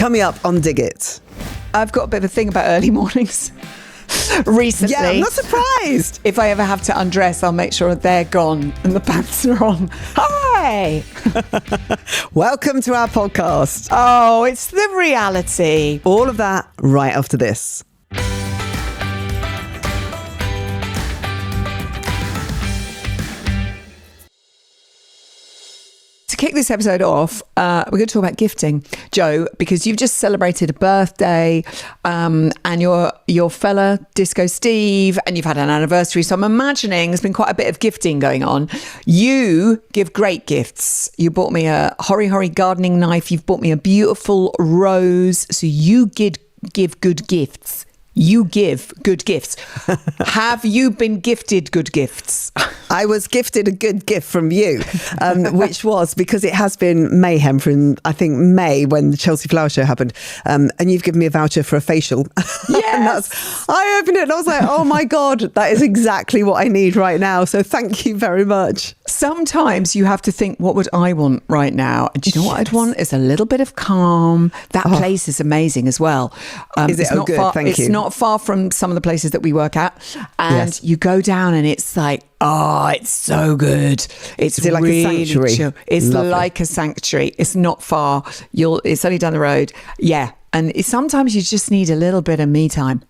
Coming up on Dig It. I've got a bit of a thing about early mornings recently. Yeah, I'm not surprised. If I ever have to undress, I'll make sure they're gone and the pants are on. Hi! Welcome to our podcast. Oh, it's the reality. All of that right after this. To kick this episode off, we're going to talk about gifting, Jo, because you've just celebrated a birthday and your fella Disco Steve, and you've had an anniversary. So I'm imagining there's been quite a bit of gifting going on. You give great gifts. You bought me a hori gardening knife. You've bought me a beautiful rose. So you give good gifts. You give good gifts. Have you been gifted good gifts? I was gifted a good gift from you, which was because it has been mayhem from, I think, May when the Chelsea Flower Show happened. And you've given me a voucher for a facial. Yes. I opened it and I was like, oh my God, that is exactly what I need right now. So thank you very much. Sometimes you have to think, what would I want right now? And do you know what I'd want? Is a little bit of calm. That place is amazing as well. Is it? Not Good. Far, Thank you. It's not far from some of the places that we work at. And you go down and it's like, oh, it's so good. It's Is it like really a sanctuary? chill. It's Lovely. like a sanctuary. It's not far. It's only down the road. Yeah. And sometimes you just need a little bit of me time.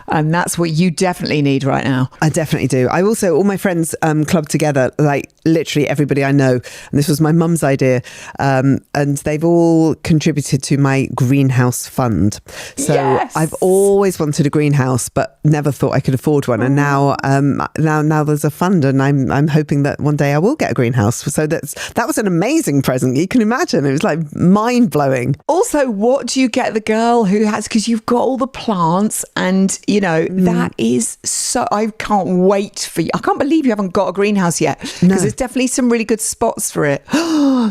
And that's what you definitely need right now. I definitely do. I also, all my friends clubbed together, like literally everybody I know. And this was my mum's idea. And they've all contributed to my greenhouse fund. So Yes. I've always wanted a greenhouse, but never thought I could afford one. And now there's a fund, and I'm hoping that one day I will get a greenhouse. So that was an amazing present. You can imagine. It was like mind blowing. Also, what do you get the girl who has, because you've got all the plants and, you know, that is so, I can't wait for you. I can't believe you haven't got a greenhouse yet, because there's definitely some really good spots for it.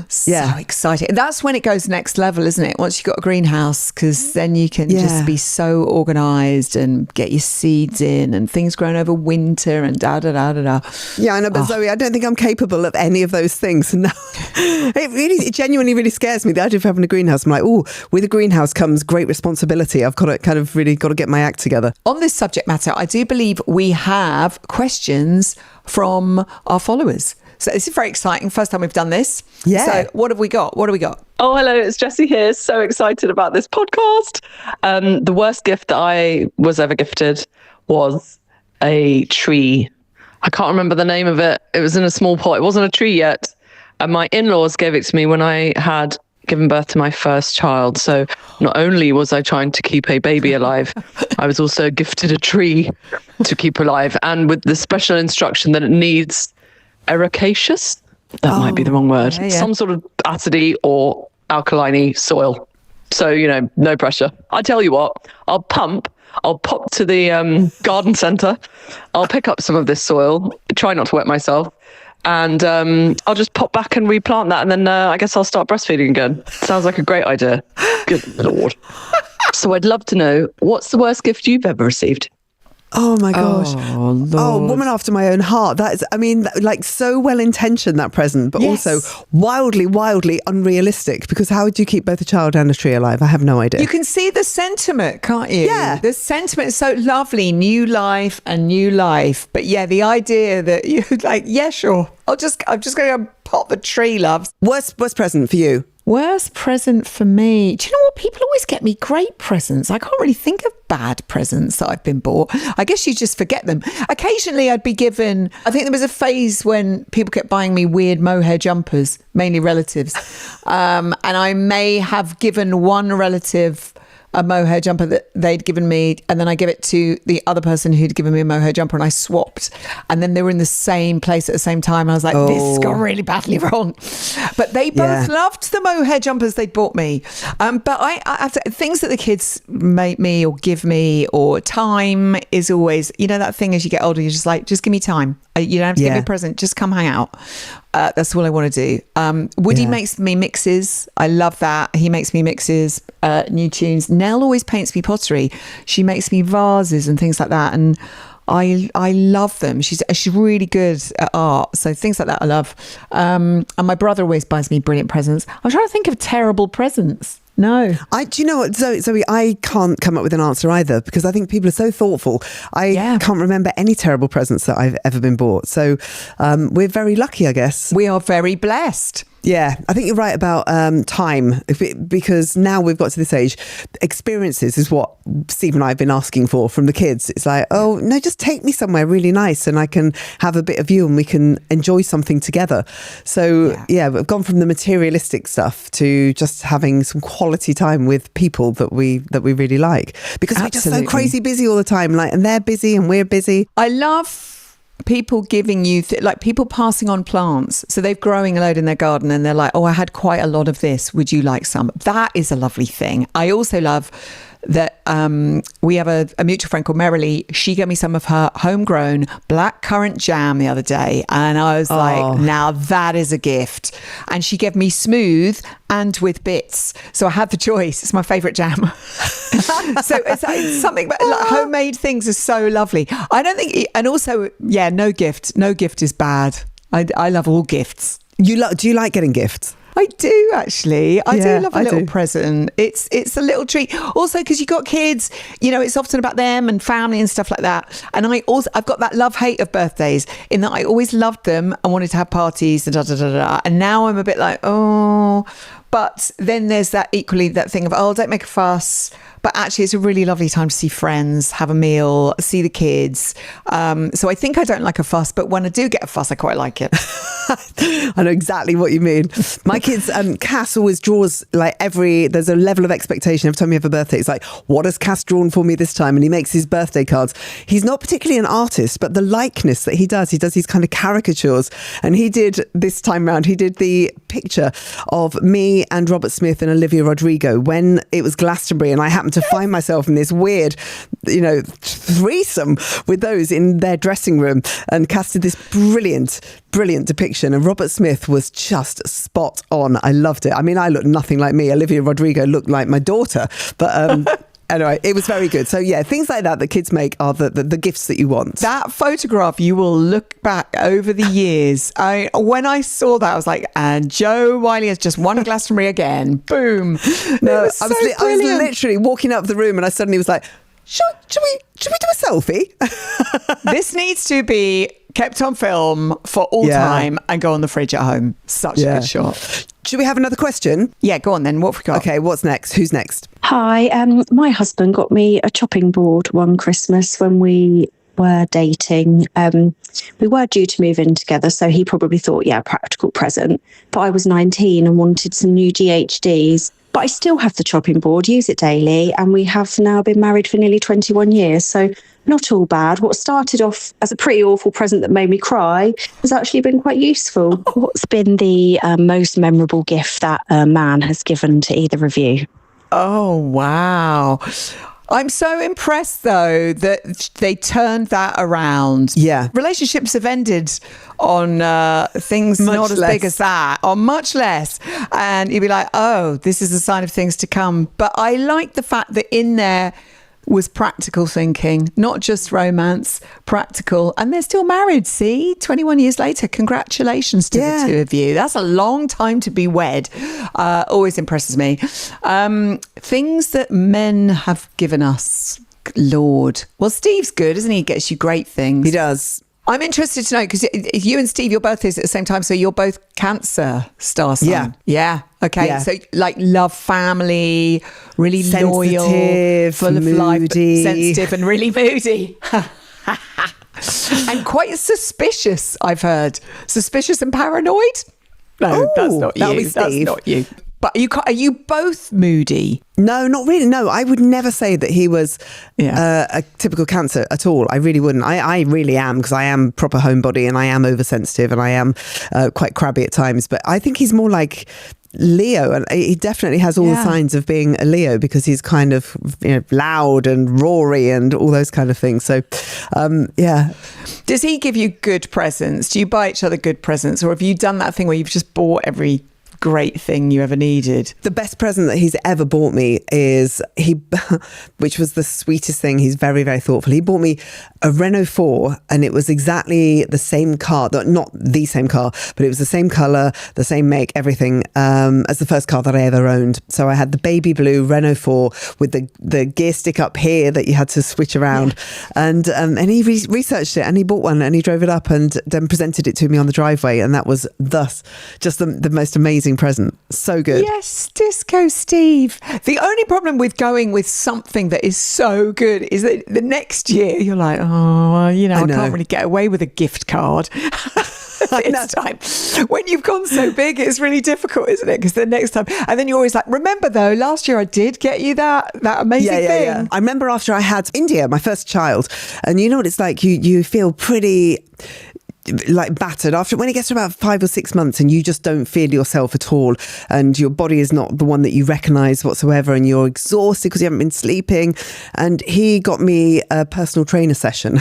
So exciting. That's when it goes next level, isn't it? Once you've got a greenhouse, because then you can just be so organised and get your seeds in and things grown over winter and da-da-da-da-da. Yeah, I know, but Zoe, I don't think I'm capable of any of those things. No, it genuinely really scares me, the idea of having a greenhouse. I'm like, oh, with a greenhouse comes great responsibility. I've got to get my act together. On this subject matter, I do believe we have questions from our followers. So this is very exciting. First time we've done this. Yeah. So what have we got? Oh, hello, it's Jessie here. So excited about this podcast. The worst gift that I was ever gifted was a tree. I can't remember the name of it. It was in a small pot. It wasn't a tree yet. And my in-laws gave it to me when I had given birth to my first child. So not only was I trying to keep a baby alive, I was also gifted a tree to keep alive, and with the special instruction that it needs ericaceous. That might be the wrong word. Yeah. Some sort of acidy or alkaline soil. So, no pressure. I tell you what, I'll pop to the garden centre. I'll pick up some of this soil, try not to wet myself, and I'll just pop back and replant that, and then I guess I'll start breastfeeding again. Sounds like a great idea. Good Lord. So I'd love to know, what's the worst gift you've ever received? Oh my gosh. Oh, Lord. Woman after my own heart. That is, I mean, like so well intentioned, that present, but also wildly unrealistic, because how would you keep both a child and a tree alive? I have no idea. You can see the sentiment, can't you? Yeah. The sentiment is so lovely. New life. But yeah, the idea that you like, yeah, sure. I'm just going to pop the tree, loves. Worst present for you? Worst present for me. Do you know what? People always get me great presents. I can't really think of bad presents that I've been bought. I guess you just forget them. Occasionally I'd be given, I think there was a phase when people kept buying me weird mohair jumpers, mainly relatives. And I may have given one relative a mohair jumper that they'd given me, and then I give it to the other person who'd given me a mohair jumper, and I swapped, and then they were in the same place at the same time. I was like, this has gone really badly wrong. But they both loved the mohair jumpers they'd bought me. But I have to, things that the kids make me or give me, or time is always, that thing as you get older, you're just like, just give me time. You don't have to give me a present, just come hang out. That's all I want to do. Woody makes me mixes. I love that. He makes me mixes, new tunes. Nell always paints me pottery. She makes me vases and things like that. And I love them. She's really good at art. So things like that I love. And my brother always buys me brilliant presents. I'm trying to think of terrible presents. No. Do you know what, Zoe, I can't come up with an answer either, because I think people are so thoughtful. I can't remember any terrible presents that I've ever been bought. So we're very lucky, I guess. We are very blessed. Yeah, I think you're right about time, because now we've got to this age, experiences is what Steve and I have been asking for from the kids. It's like, oh, no, just take me somewhere really nice and I can have a bit of you and we can enjoy something together. So, we've gone from the materialistic stuff to just having some quality time with people that we really like, because we're just so crazy busy all the time, and they're busy and we're busy. I love people giving you like people passing on plants, so they're growing a load in their garden and they're like, oh, I had quite a lot of this, would you like some? That is a lovely thing. I also love that we have a mutual friend called Merrily. She gave me some of her homegrown blackcurrant jam the other day, and I was like, now that is a gift. And she gave me smooth and with bits, so I had the choice. It's my favourite jam. So it's something about homemade things are so lovely. I don't think, and also, no gift is bad. I love all gifts. Do you like getting gifts? I do, actually. I do love a little present. It's a little treat. Also, because you've got kids, it's often about them and family and stuff like that. And I've got that love-hate of birthdays, in that I always loved them and wanted to have parties and da-da-da-da. And now I'm a bit like, oh... But then there's that thing of, oh, don't make a fuss. But actually, it's a really lovely time to see friends, have a meal, see the kids. So I think I don't like a fuss, but when I do get a fuss, I quite like it. I know exactly what you mean. My kids, Cass always draws there's a level of expectation every time you have a birthday. It's like, what has Cass drawn for me this time? And he makes his birthday cards. He's not particularly an artist, but the likeness that he does these kind of caricatures. And he did this time round, he did the picture of me and Robert Smith and Olivia Rodrigo when it was Glastonbury, and I happened to find myself in this weird, threesome with those in their dressing room, and casted this brilliant depiction, and Robert Smith was just spot on. I loved it. I mean, I looked nothing like me. Olivia Rodrigo looked like my daughter, but anyway, it was very good. So things like that kids make are the gifts that you want. That photograph, you will look back over the years. When I saw that, I was like, and Jo Whiley has just won Glastonbury again. Boom. No, I was literally walking up the room and I suddenly was like, should we do a selfie? This needs to be kept on film for all time and go on the fridge at home. Such a good shot. Should we have another question? Yeah, go on then. What have we got? Okay, what's next? Who's next? Hi, my husband got me a chopping board one Christmas when we were dating. We were due to move in together, so he probably thought, practical present. But I was 19 and wanted some new GHDs. But I still have the chopping board, use it daily, and we have now been married for nearly 21 years. So not all bad. What started off as a pretty awful present that made me cry has actually been quite useful. What's been the most memorable gift that a man has given to either of you? Oh, wow. I'm so impressed, though, that they turned that around. Yeah. Relationships have ended on things much not as less. big as that, or much less. And you'd be like, oh, this is a sign of things to come. But I like the fact that in there was practical thinking, not just romance, practical. And they're still married, see? 21 years later. Congratulations to the two of you. That's a long time to be wed. Always impresses me. Things that men have given us. Lord. Well, Steve's good, isn't he? He gets you great things. He does. I'm interested to know, because you and Steve, your birthdays at the same time, so you're both Cancer star sign. Yeah. Yeah. Okay. Yeah. So love family, really Sensitive, loyal, full of life, but moody. sensitive and really moody. And quite suspicious, I've heard. Suspicious and paranoid? No, that's not you. That'll be That's Steve. not you. But are you both moody? No, not really. No, I would never say that he was a typical Cancer at all. I really wouldn't. I really am, because I am proper homebody and I am oversensitive and I am quite crabby at times. But I think he's more like Leo, and he definitely has all the signs of being a Leo, because he's kind of loud and roary and all those kind of things. So, Does he give you good presents? Do you buy each other good presents, or have you done that thing where you've just bought every great thing you ever needed? The best present that he's ever bought me is which was the sweetest thing. He's very, very thoughtful. He bought me a Renault 4 and it was exactly the same car, not the same car, but it was the same colour, the same make, everything, as the first car that I ever owned. So I had the baby blue Renault 4 with the gear stick up here that you had to switch around. And he researched it and he bought one and he drove it up and then presented it to me on the driveway. And that was thus just the most amazing present. So good. Yes, Disco Steve. The only problem with going with something that is so good is that the next year you're like, I can't really get away with a gift card. This time, when you've gone so big, it's really difficult, isn't it? Because the next time, and then you're always like, remember though, last year I did get you that amazing thing. Yeah. I remember after I had India, my first child, and you know what it's like, you feel pretty like battered after when it gets to about 5 or 6 months and you just don't feel yourself at all and your body is not the one that you recognize whatsoever and you're exhausted because you haven't been sleeping. And he got me a personal trainer session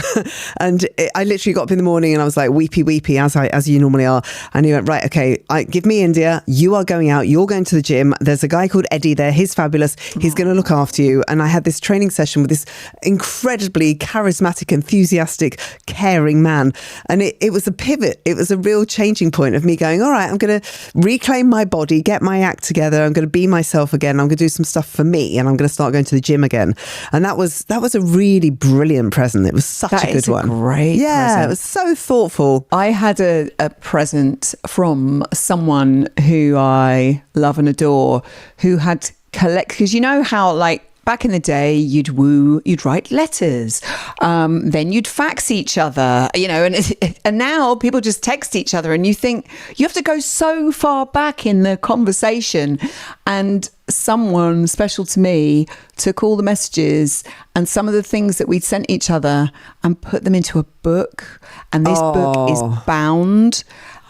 and I literally got up in the morning and I was like weepy as you normally are, and he went, right, okay, give me India, you are going out, you're going to the gym, there's a guy called Eddie there, he's fabulous, he's going to look after you. And I had this training session with this incredibly charismatic, enthusiastic, caring man, and it was a pivot. It was a real changing point of me going, all right, I'm going to reclaim my body, get my act together. I'm going to be myself again. I'm going to do some stuff for me and I'm going to start going to the gym again. And that was a really brilliant present. It was such a good one. Great present. It was so thoughtful. I had a present from someone who I love and adore who had because you know how like back in the day, you'd write letters, then you'd fax each other, and now people just text each other and you think you have to go so far back in the conversation. And someone special to me took all the messages and some of the things that we'd sent each other and put them into a book. And this book is bound.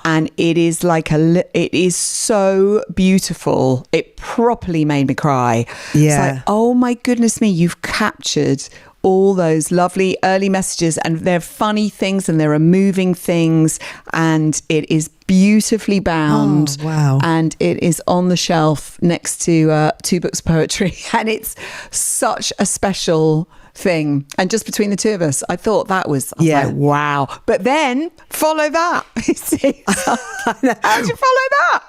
And it is it is so beautiful. It properly made me cry. Yeah. It's like, oh my goodness me, you've captured all those lovely early messages and they're funny things and there are moving things and it is beautifully bound. Oh, wow. And it is on the shelf next to 2 books of poetry. And it's such a special thing. And just between the two of us, I thought that was like, wow. But then follow that. You see? How'd you follow that?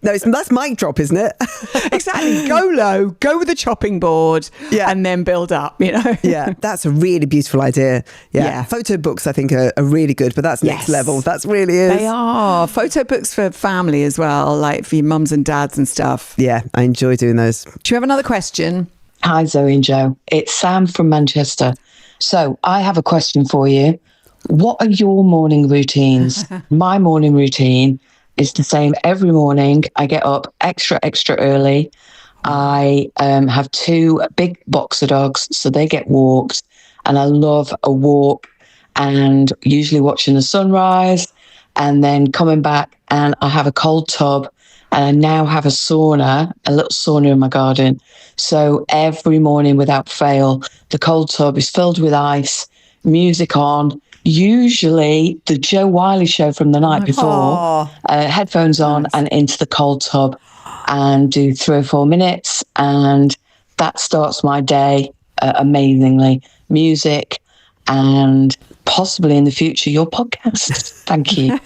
No, that's mic drop, isn't it? Exactly. Go low, go with a chopping board, and then build up, Yeah, that's a really beautiful idea. Yeah. Photo books, I think, are really good, but that's next level. That's really is. They are. Photo books for family as well, like for your mums and dads and stuff. Yeah, I enjoy doing those. Do you have another question? Hi, Zoe and Jo. It's Sam from Manchester. So I have a question for you. What are your morning routines? My morning routine is the same every morning. I get up extra early. I have 2 big boxer dogs, so they get walked. And I love a walk and usually watching the sunrise and then coming back and I have a cold tub. And I now have a little sauna in my garden. So every morning without fail, the cold tub is filled with ice, music on, usually the Jo Whiley show from the night before, headphones on and into the cold tub and do 3 or 4 minutes. And that starts my day amazingly. Music and possibly in the future your podcast. Thank you.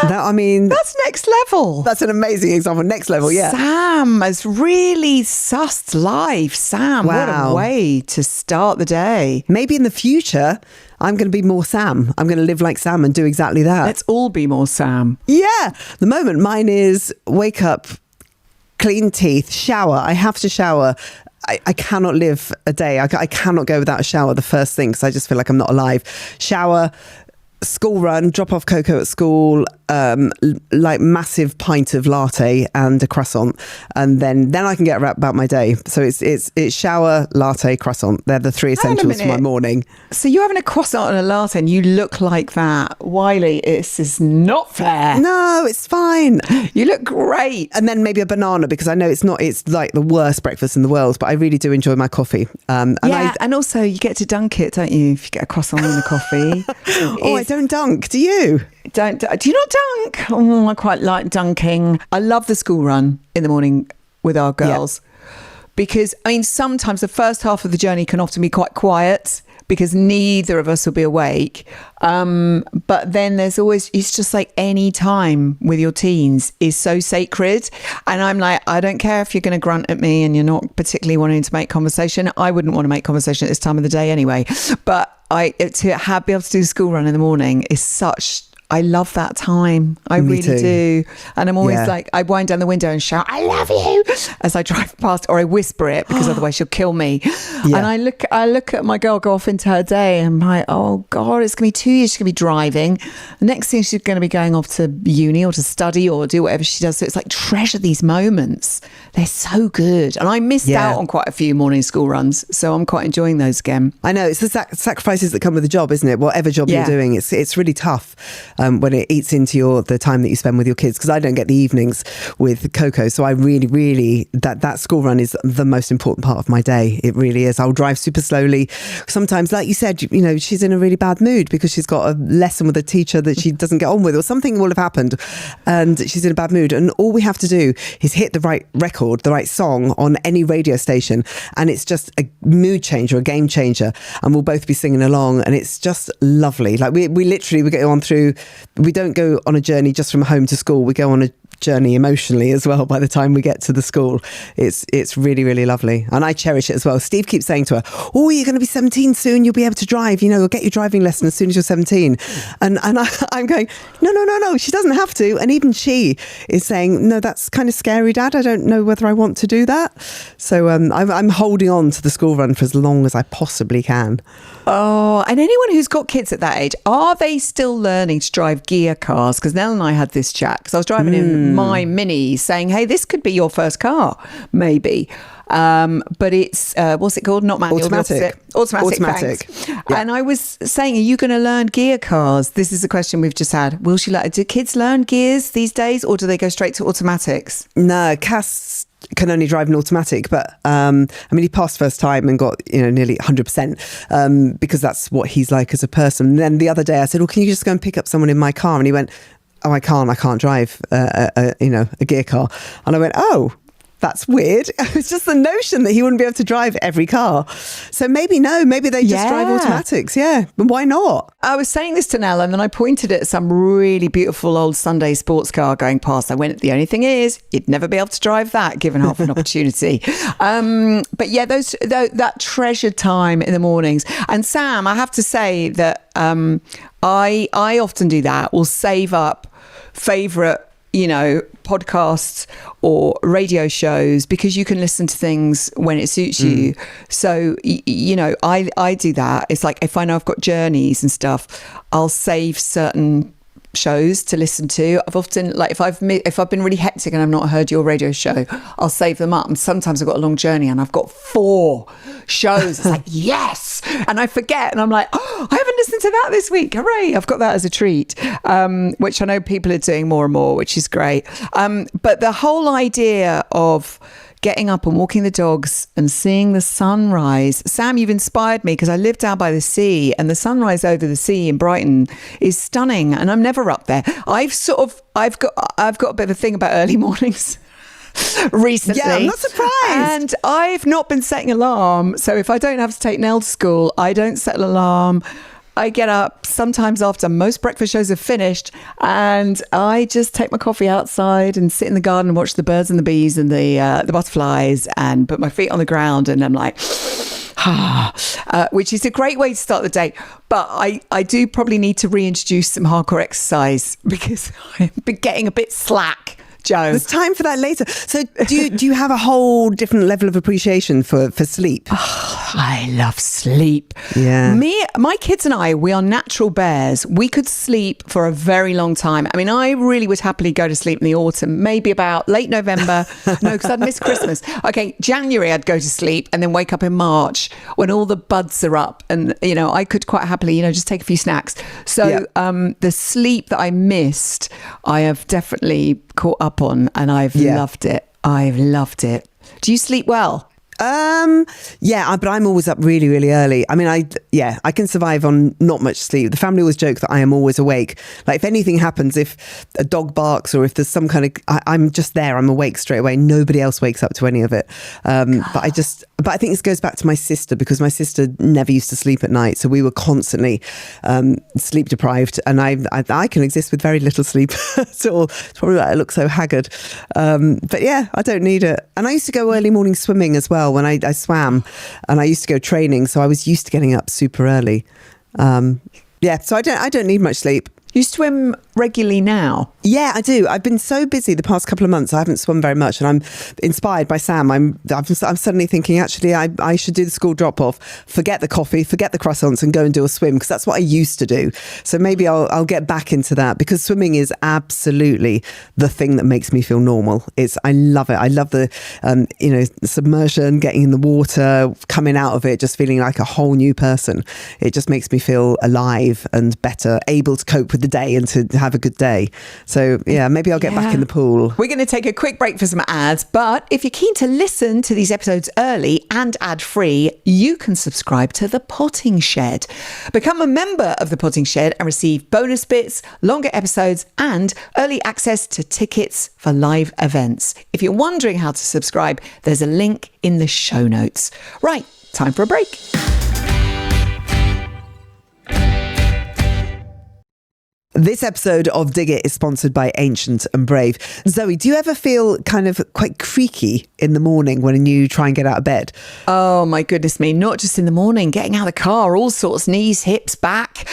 That's next level. That's an amazing example. Next level, yeah. Sam has really sussed life. Sam, what a way to start the day. Maybe in the future, I'm going to be more Sam. I'm going to live like Sam and do exactly that. Let's all be more Sam. Yeah. The moment mine is wake up, clean teeth, shower. I have to shower. I cannot live a day. I cannot go without a shower the first thing because I just feel like I'm not alive. Shower, school run, drop off Coco at school, like massive pint of latte and a croissant, and then I can get about my day. So it's shower, latte, croissant. They're the 3 essentials for my morning. So you're having a croissant and a latte and you look like that. Whiley, this is not fair. No, it's fine. You look great. And then maybe a banana because I know it's like the worst breakfast in the world, but I really do enjoy my coffee. And also you get to dunk it, don't you, if you get a croissant and a coffee. I don't dunk. Do you? Do you not dunk? Oh, I quite like dunking. I love the school run in the morning with our girls. Because, I mean, sometimes the first half of the journey can often be quite quiet because neither of us will be awake. But then there's always, it's just like any time with your teens is so sacred. And I'm like, I don't care if you're going to grunt at me and you're not particularly wanting to make conversation. I wouldn't want to make conversation at this time of the day anyway. But be able to do the school run in the morning is such... I love that time. I Me really too. do. And I'm always like, I wind down the window and shout, I love you, as I drive past, or I whisper it because otherwise she'll kill me. Yeah. And I look at my girl go off into her day and I'm like, oh God, it's going to be 2 years. She's going to be driving. The next thing she's going to be going off to uni or to study or do whatever she does. So it's like, treasure these moments. They're so good. And I missed out on quite a few morning school runs. So I'm quite enjoying those again. I know, it's the sacrifices that come with the job, isn't it? Whatever job you're doing, it's really tough when it eats into the time that you spend with your kids, because I don't get the evenings with Coco, so I really that school run is the most important part of my day. It really is. I'll drive super slowly. Sometimes, like you said, you know, she's in a really bad mood because she's got a lesson with a teacher that she doesn't get on with, or something will have happened and she's in a bad mood, and all we have to do is hit the right record, the right song on any radio station, and it's just a mood changer, a game changer, and we'll both be singing along, and it's just lovely. Like we get on through. We don't go on a journey just from home to school. We go on a journey emotionally as well by the time we get to the school. It's really lovely, and I cherish it as well. Steve keeps saying to her, oh, you're going to be 17 soon, you'll be able to drive, you know, you'll get your driving lesson as soon as you're 17. And I'm going, no, she doesn't have to. And even she is saying, no, that's kind of scary, Dad, I don't know whether I want to do that. So I'm holding on to the school run for as long as I possibly can. Oh, and anyone who's got kids at that age, are they still learning to drive gear cars? Because Nell and I had this chat, because I was driving in my Mini saying, hey, this could be your first car, maybe. But it's, what's it called? Not manual. Automatic. Automatic. Yeah. And I was saying, are you going to learn gear cars? This is a question we've just had. Will she do kids learn gears these days, or do they go straight to automatics? No, Cass can only drive an automatic, but I mean, he passed first time and got, you know, nearly 100% because that's what he's like as a person. And then the other day I said, well, can you just go and pick up someone in my car? And he went, oh, I can't drive a gear car. And I went, oh, that's weird. It's just the notion that he wouldn't be able to drive every car. So maybe they just drive automatics. Yeah, but why not? I was saying this to Nell, and then I pointed at some really beautiful old Sunday sports car going past. I went, the only thing is, you'd never be able to drive that given half an opportunity. But yeah, that treasured time in the mornings. And Sam, I have to say that I often do that. We'll save up favourite, you know, podcasts or radio shows, because you can listen to things when it suits you. So, you know, I do that. It's like, if I know I've got journeys and stuff, I'll save certain shows to listen to. I've often, like, if I've been really hectic and I've not heard your radio show, I'll save them up. And sometimes I've got a long journey and I've got 4 shows. It's like, yes, and I forget, and I'm like, oh, I haven't listened to that this week. Hooray, I've got that as a treat, which I know people are doing more and more, which is great. But the whole idea of getting up and walking the dogs and seeing the sunrise. Sam, you've inspired me, because I live down by the sea, and the sunrise over the sea in Brighton is stunning, and I'm never up there. I've got a bit of a thing about early mornings recently. Yeah, I'm not surprised. And I've not been setting alarm. So if I don't have to take Nell to school, I don't set an alarm. I get up sometimes after most breakfast shows have finished, and I just take my coffee outside and sit in the garden and watch the birds and the bees and the butterflies, and put my feet on the ground, and I'm like, which is a great way to start the day. But I do probably need to reintroduce some hardcore exercise, because I've been getting a bit slack, Jo. There's time for that later. So do you have a whole different level of appreciation for sleep? I love sleep. Yeah. My kids and I, we are natural bears. We could sleep for a very long time. I mean, I really would happily go to sleep in the autumn, maybe about late November. No, because I'd miss Christmas. Okay, January I'd go to sleep and then wake up in March when all the buds are up, and, you know, I could quite happily, you know, just take a few snacks. So the sleep that I missed, I have definitely caught up on, and I've loved it. I've loved it. Do you sleep well? But I'm always up really, really early. I mean, I can survive on not much sleep. The family always joke that I am always awake. Like if anything happens, if a dog barks or if there's some kind of, I'm just there. I'm awake straight away. Nobody else wakes up to any of it. But I think this goes back to my sister, because my sister never used to sleep at night, so we were constantly sleep deprived. And I can exist with very little sleep at all. It's probably why I look so haggard. But yeah, I don't need it. And I used to go early morning swimming as well when I swam, and I used to go training, so I was used to getting up super early. So I don't need much sleep. You swim regularly now? Yeah, I do. I've been so busy the past couple of months. I haven't swum very much, and I'm inspired by Sam. I'm suddenly thinking, actually, I should do the school drop-off, forget the coffee, forget the croissants, and go and do a swim, because that's what I used to do. So maybe I'll get back into that, because swimming is absolutely the thing that makes me feel normal. I love it. I love the submersion, getting in the water, coming out of it, just feeling like a whole new person. It just makes me feel alive and better, able to cope with the day and to have a good day. So yeah, maybe I'll get back in the pool. We're going to take a quick break for some ads, but if you're keen to listen to these episodes early and ad-free, you can subscribe to The Potting Shed. Become a member of The Potting Shed and receive bonus bits, longer episodes, and early access to tickets for live events. If you're wondering how to subscribe, there's a link in the show notes. Right, time for a break. This episode of Dig It is sponsored by Ancient and Brave. Zoe, do you ever feel kind of quite creaky in the morning when you try and get out of bed? Oh my goodness me, not just in the morning, getting out of the car, all sorts, knees, hips, back,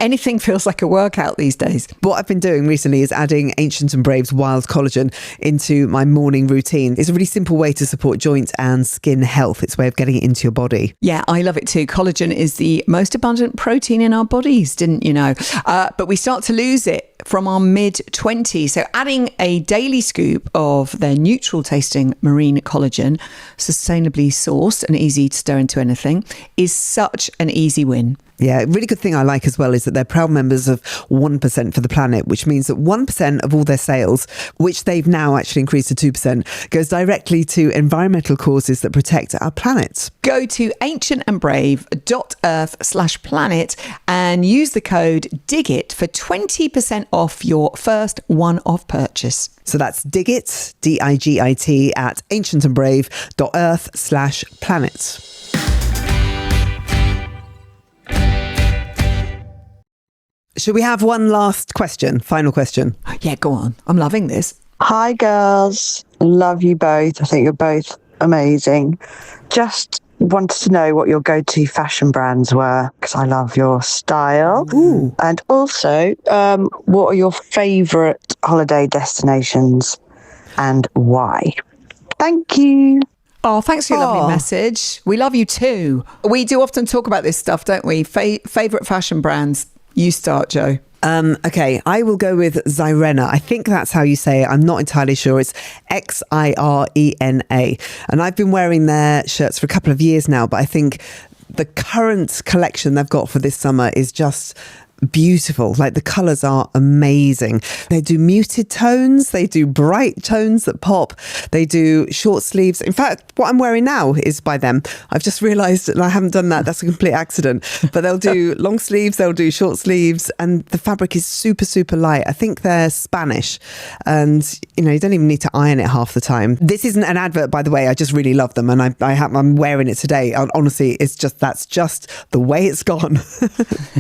anything feels like a workout these days. What I've been doing recently is adding Ancient and Brave's Wild Collagen into my morning routine. It's a really simple way to support joint and skin health. It's a way of getting it into your body. Yeah, I love it too. Collagen is the most abundant protein in our bodies, didn't you know? But we start to lose it from our mid-20s. So adding a daily scoop of their neutral tasting marine collagen, sustainably sourced and easy to stir into anything, is such an easy win. Yeah, a really good thing I like as well is that they're proud members of 1% for the Planet, which means that 1% of all their sales, which they've now actually increased to 2%, goes directly to environmental causes that protect our planet. Go to ancientandbrave.earth/planet and use the code DIGIT for 20% off your first one-off purchase. So that's DIGIT, DIGIT, at ancientandbrave.earth/planet. Should we have one last question? Final question. Yeah, go on. I'm loving this. Hi, girls. Love you both. I think you're both amazing. Just wanted to know what your go-to fashion brands were, because I love your style. Ooh. And also, what are your favourite holiday destinations and why? Thank you. Oh, thanks for your lovely message. We love you too. We do often talk about this stuff, don't we? Favourite fashion brands. You start, Jo. Okay, I will go with Xirena. I think that's how you say it. I'm not entirely sure. It's Xirena. And I've been wearing their shirts for a couple of years now, but I think the current collection they've got for this summer is just beautiful. Like the colours are amazing. They do muted tones, they do bright tones that pop, they do short sleeves. In fact, what I'm wearing now is by them. I've just realised that I haven't done that. That's a complete accident. But they'll do long sleeves, they'll do short sleeves, and the fabric is super, super light. I think they're Spanish, and you don't even need to iron it half the time. This isn't an advert, by the way. I just really love them, and I'm wearing it today. Honestly, that's just the way it's gone.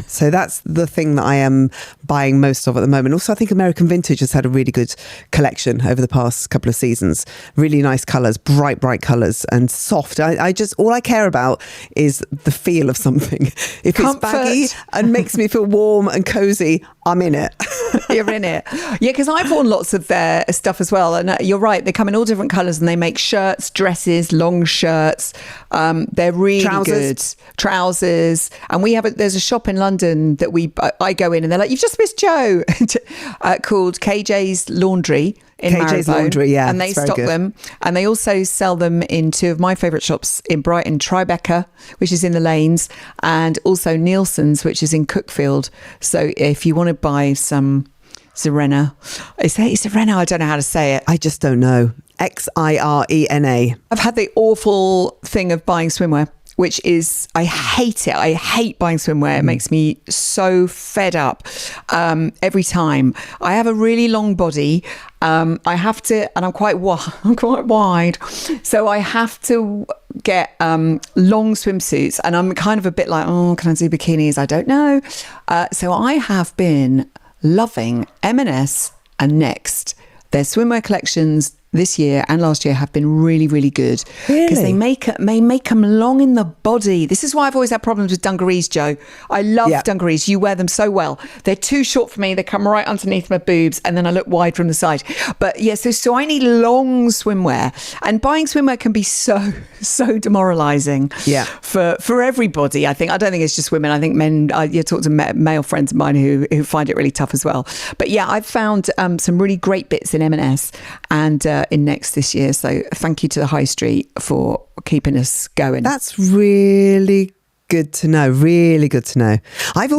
So that's the thing that I am buying most of at the moment. Also, I think American Vintage has had a really good collection over the past couple of seasons. Really nice colours, bright colours, and soft. All I care about is the feel of something. If Comfort. It's baggy and makes me feel warm and cozy, I'm in it. You're in it. Yeah, because I've worn lots of their stuff as well. And you're right, they come in all different colours, and they make shirts, dresses, long shirts. They're really good. Trousers. And there's a shop in London that I go in, and they're like, "You've just missed Jo," called KJ's Laundry in KJ's Marylebone. Laundry, yeah. And they stock them. And they also sell them in two of my favourite shops in Brighton, Tribeca, which is in the Lanes, and also Nielsen's, which is in Cookfield. So if you want to buy some Xirena, is it Xirena? I don't know how to say it. I just don't know. Xirena. I've had the awful thing of buying swimwear, which is, I hate it. I hate buying swimwear. It makes me so fed up every time. I have a really long body. I have to, and I'm quite wide. So I have to get long swimsuits, and I'm kind of a bit like, oh, can I do bikinis? I don't know. So I have been loving M&S and Next. Their swimwear collections this year and last year have been really, really good. Because they make them long in the body. This is why I've always had problems with dungarees, Jo. I love dungarees. You wear them so well. They're too short for me. They come right underneath my boobs, and then I look wide from the side. But yeah, so I need long swimwear. And buying swimwear can be so demoralising for everybody, I think. I don't think it's just women. I think men, you talk to male friends of mine who find it really tough as well. But yeah, I've found some really great bits in M&S and in Next this year. So thank you to the High Street for keeping us going. That's really good to know. Really good to know. I've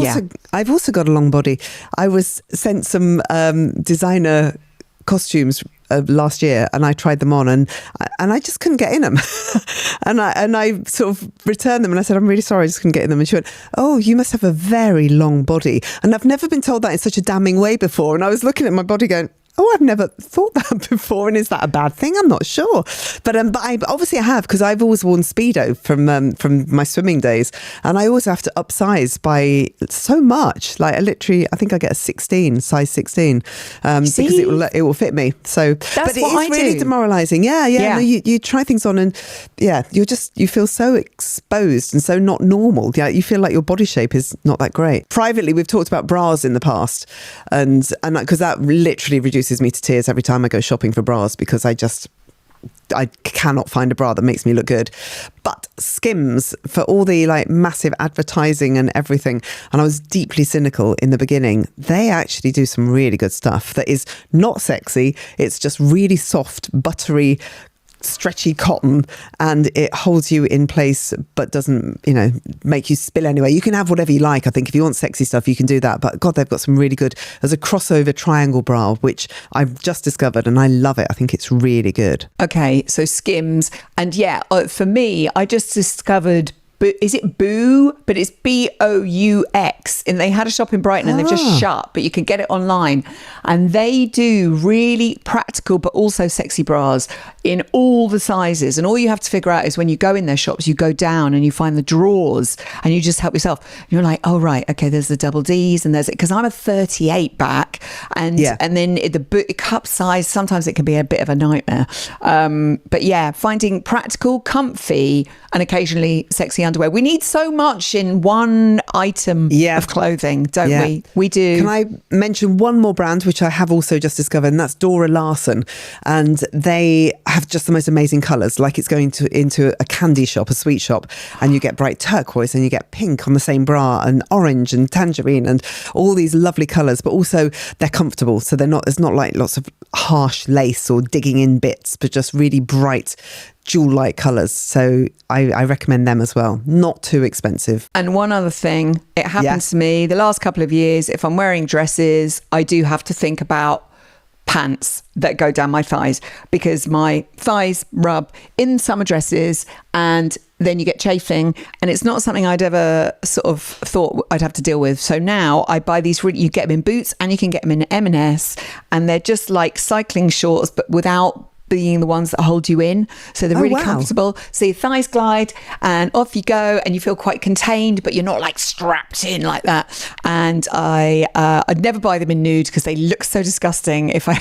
also got a long body. I was sent some designer costumes last year, and I tried them on, and I just couldn't get in them. and I sort of returned them, and I said, I'm really sorry, I just couldn't get in them. And she went, oh, you must have a very long body. And I've never been told that in such a damning way before. And I was looking at my body going, oh, I've never thought that before. And is that a bad thing? I'm not sure. But I obviously I have, because I've always worn Speedo from my swimming days. And I always have to upsize by so much. Like I think I get a 16, size 16, because it will fit me. So, but it is really demoralizing. Yeah. No, you try things on, and you feel so exposed and so not normal. Yeah, you feel like your body shape is not that great. Privately, we've talked about bras in the past, and because that literally reduces me to tears every time I go shopping for bras, because I cannot find a bra that makes me look good. But Skims, for all the like massive advertising and everything, and I was deeply cynical in the beginning, they actually do some really good stuff that is not sexy. It's just really soft, buttery, stretchy cotton, and it holds you in place but doesn't make you spill anyway. You can have whatever you like. I think if you want sexy stuff, you can do that, but God, they've got some really good. There's a crossover triangle bra which I've just discovered, and I love it. I think it's really good. Okay, so Skims, and for me, I just discovered, is it Boo? But it's BOUX. And they had a shop in Brighton, and they've just shut, but you can get it online. And they do really practical but also sexy bras in all the sizes. And all you have to figure out is when you go in their shops, you go down and you find the drawers, and you just help yourself. And you're like, oh, right, okay, there's the double Ds, and there's it, because I'm a 38 back, and then the cup size, sometimes it can be a bit of a nightmare. But yeah, finding practical, comfy, and occasionally sexy underwear. We need so much in one item of clothing, don't we? We do. Can I mention one more brand, which I have also just discovered, and that's Dora Larson. And they have just the most amazing colours, like it's going into a candy shop, a sweet shop, and you get bright turquoise and you get pink on the same bra, and orange and tangerine, and all these lovely colours, but also they're comfortable. So there's not like lots of harsh lace or digging in bits, but just really bright jewel-like colours. So I recommend them as well. Not too expensive. And one other thing, it happens to me the last couple of years, if I'm wearing dresses, I do have to think about pants that go down my thighs, because my thighs rub in summer dresses, and then you get chafing, and it's not something I'd ever sort of thought I'd have to deal with. So now I buy these you get them in boots, and you can get them in M&S, and they're just like cycling shorts, but without being the ones that hold you in. So they're really comfortable. So your thighs glide and off you go, and you feel quite contained, but you're not like strapped in like that. And I'd never buy them in nude, because they look so disgusting. If I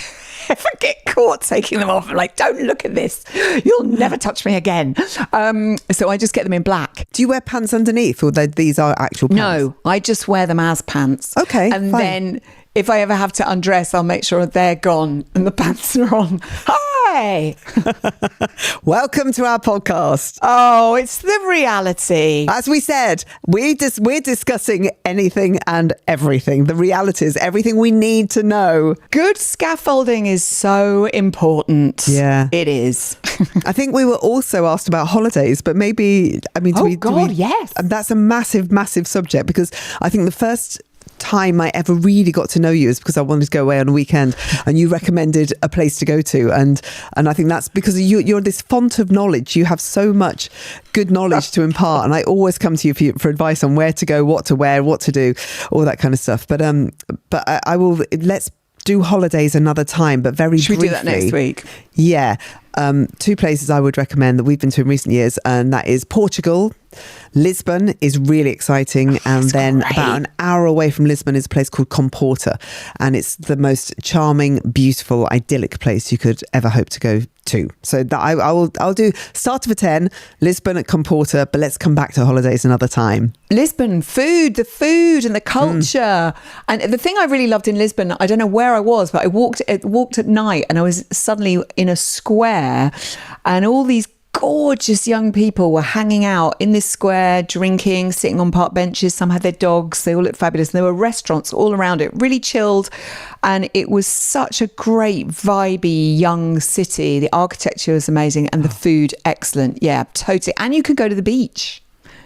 get caught taking them off, I'm like, don't look at this. You'll never touch me again. So I just get them in black. Do you wear pants underneath, or these are actual pants? No, I just wear them as pants. Okay, and fine. Then if I ever have to undress, I'll make sure they're gone and the pants are on. Hi! Welcome to our podcast. Oh, it's the reality. As we said, we're discussing anything and everything. The reality is everything we need to know. Good scaffolding is so important. Yeah. It is. I think we were also asked about holidays, but maybe, yes. That's a massive, massive subject, because I think the first time I ever really got to know you is because I wanted to go away on a weekend, and you recommended a place to go to, and I think that's because you're this font of knowledge. You have so much good knowledge to impart, and I always come to you for advice on where to go, what to wear, what to do, all that kind of stuff. But I will. Let's do holidays another time, but very Should briefly. we do that next week? Yeah. 2 places I would recommend that we've been to in recent years, and that is Portugal. Lisbon is really exciting, and then great. about an hour away from Lisbon is a place called Comporta, and it's the most charming, beautiful, idyllic place you could ever hope to go to. So that I'll do start of a 10, Lisbon at Comporta, but let's come back to holidays another time. Lisbon, the food and the culture. And the thing I really loved in Lisbon, I don't know where I was, but I walked at night, and I was suddenly in a square, and all these gorgeous young people were hanging out in this square, drinking, sitting on park benches. Some had their dogs. They all looked fabulous. And there were restaurants all around it, really chilled. And it was such a great, vibey, young city. The architecture was amazing, and the food, excellent. Yeah, totally. And you could go to the beach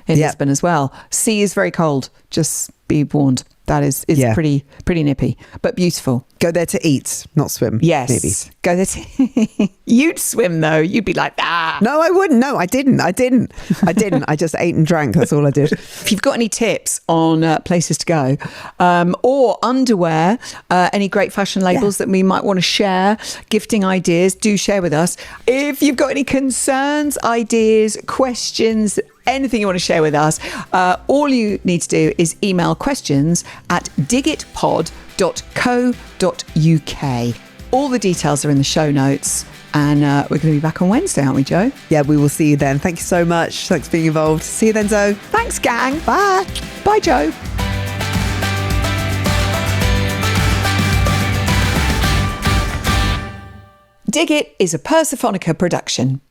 in Lisbon as well. Sea is very cold. Just be warned. That is pretty nippy, but beautiful. Go there to eat, not swim. Yes. Maybe. Go there You'd swim though. You'd be like, No, I wouldn't. No, I didn't. I just ate and drank. That's all I did. If you've got any tips on places to go, or underwear, any great fashion labels that we might want to share, gifting ideas, do share with us. If you've got any concerns, ideas, questions, anything you want to share with us, all you need to do is email questions@digitpod.co.uk. All the details are in the show notes, and we're going to be back on Wednesday, aren't we, Jo? Yeah, we will see you then. Thank you so much. Thanks for being involved. See you then, Zoe. Thanks, gang. Bye. Bye, Jo. Dig It is a Persephonica production.